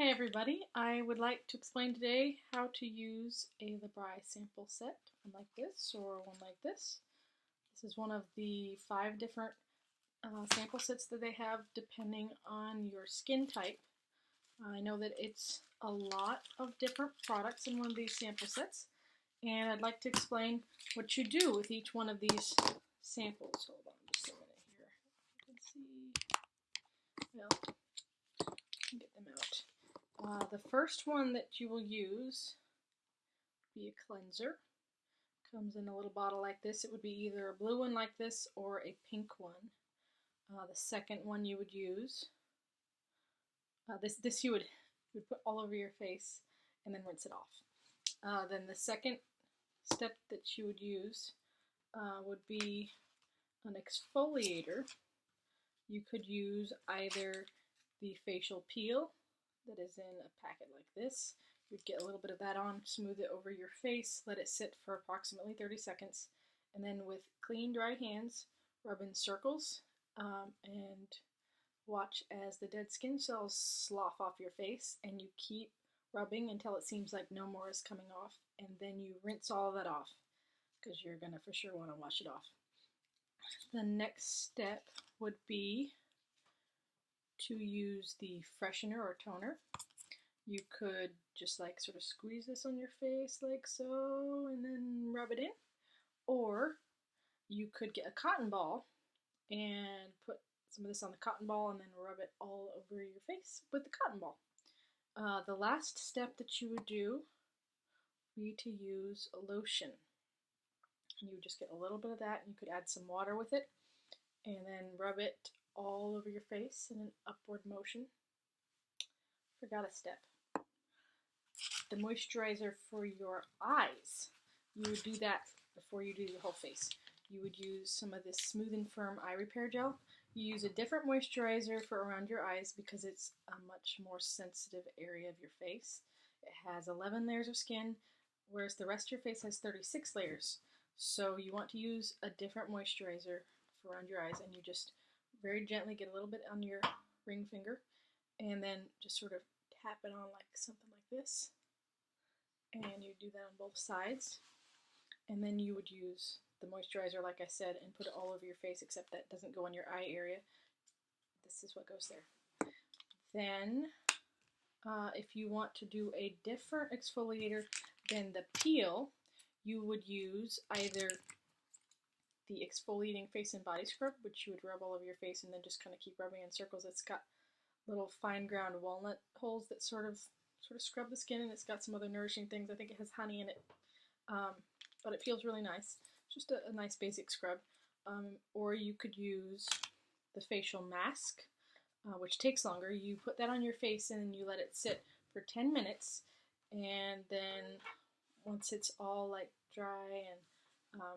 Hey everybody, I would like to explain today how to use a BRI sample set, one like this or one like this. This is one of the 5 different sample sets that they have depending on your skin type. I know that it's a lot of different products in one of these sample sets, and I'd like to explain what you do with each one of these samples. Hold on just a minute here. You can see, well, get them out. The first one that you will use will be a cleanser. Comes in a little bottle like this. It would be either a blue one like this or a pink one. The second one you would use, this you would put all over your face and then rinse it off. Then the second step that you would use would be an exfoliator. You could use either the facial peel that is in a packet like this. You'd get a little bit of that on, smooth it over your face, let it sit for approximately 30 seconds, and then with clean, dry hands, rub in circles and watch as the dead skin cells slough off your face, and you keep rubbing until it seems like no more is coming off, and then you rinse all of that off because you're going to for sure want to wash it off. The next step would be to use the freshener or toner. You could just like sort of squeeze this on your face like so and then rub it in, or you could get a cotton ball and put some of this on the cotton ball and then rub it all over your face with the cotton ball. The last step that you would do would be to use a lotion. You would just get a little bit of that, and you could add some water with it and then rub it all over your face in an upward motion. Forgot a step. The moisturizer for your eyes. You would do that before you do your whole face. You would use some of this Smooth and Firm Eye Repair Gel. You use a different moisturizer for around your eyes because it's a much more sensitive area of your face. It has 11 layers of skin, whereas the rest of your face has 36 layers. So you want to use a different moisturizer for around your eyes, and you just very gently get a little bit on your ring finger and then just sort of tap it on like something like this. And you do that on both sides. And then you would use the moisturizer, like I said, and put it all over your face, except that doesn't go on your eye area. This is what goes there. Then, if you want to do a different exfoliator than the peel, you would use either the exfoliating face and body scrub, which you would rub all over your face and then just kind of keep rubbing in circles. It's got little fine ground walnut holes that sort of scrub the skin, and it's got some other nourishing things. I think it has honey in it, but it feels really nice. Just a nice basic scrub. Or you could use the facial mask, which takes longer. You put that on your face and then you let it sit for 10 minutes, and then once it's all like dry and like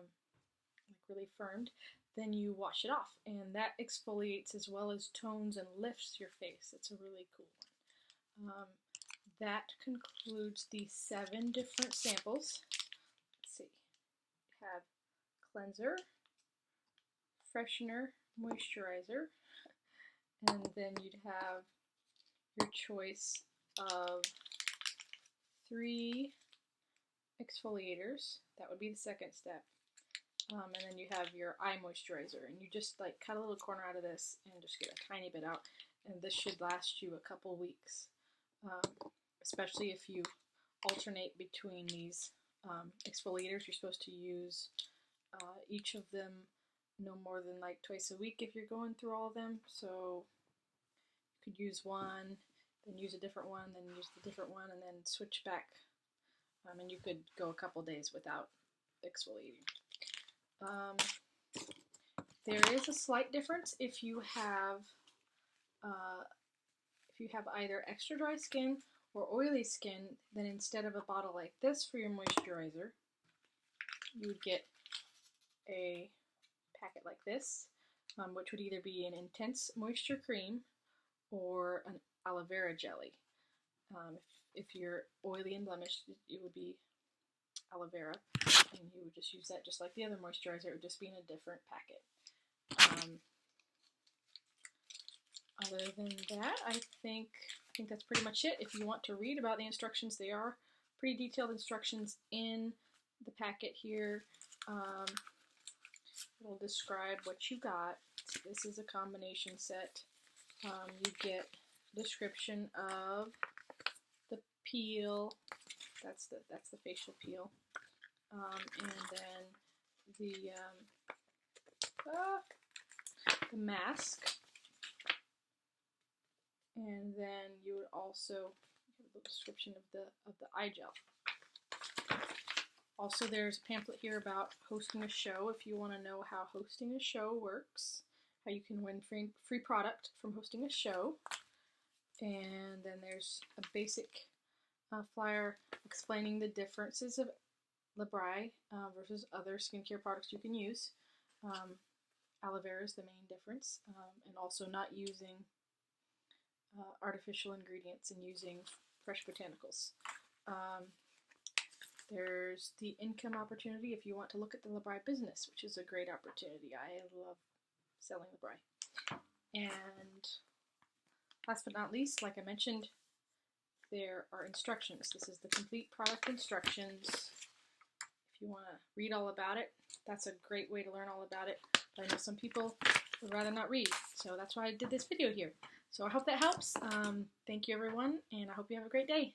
really firmed, then you wash it off, and that exfoliates as well as tones and lifts your face. It's a really cool one. That concludes the 7 different samples. Let's see. You have cleanser, freshener, moisturizer, and then you'd have your choice of 3 exfoliators. That would be the second step. And then you have your eye moisturizer, and you just like cut a little corner out of this and just get a tiny bit out, and this should last you a couple weeks, especially if you alternate between these exfoliators. You're supposed to use each of them no more than like twice a week if you're going through all of them. So you could use one, then use a different one, then use the different one, and then switch back. And you could go a couple days without exfoliating. There is a slight difference if you have either extra dry skin or oily skin. Then instead of a bottle like this for your moisturizer, you would get a packet like this, which would either be an intense moisture cream or an aloe vera jelly. If you're oily and blemished, it would be aloe vera, and you would just use that just like the other moisturizer. It would just be in a different packet. Other than that, I think think that's pretty much it. If you want to read about the instructions, they are pretty detailed instructions in the packet here. It'll describe what you got. This is a combination set. You get a description of the peel. That's the facial peel, and then the mask, and then you would also have a description of the eye gel. Also, there's a pamphlet here about hosting a show if you want to know how hosting a show works, how you can win free product from hosting a show. And then there's a basic flyer explaining the differences of BRI versus other skincare products you can use. Aloe vera is the main difference, and also not using artificial ingredients and using fresh botanicals. There's the income opportunity if you want to look at the BRI business, which is a great opportunity. I love selling BRI. And last but not least, like I mentioned, there are instructions. This is the complete product instructions. If you want to read all about it, that's a great way to learn all about it. But I know some people would rather not read, so that's why I did this video here. So I hope that helps. Thank you, everyone, and I hope you have a great day.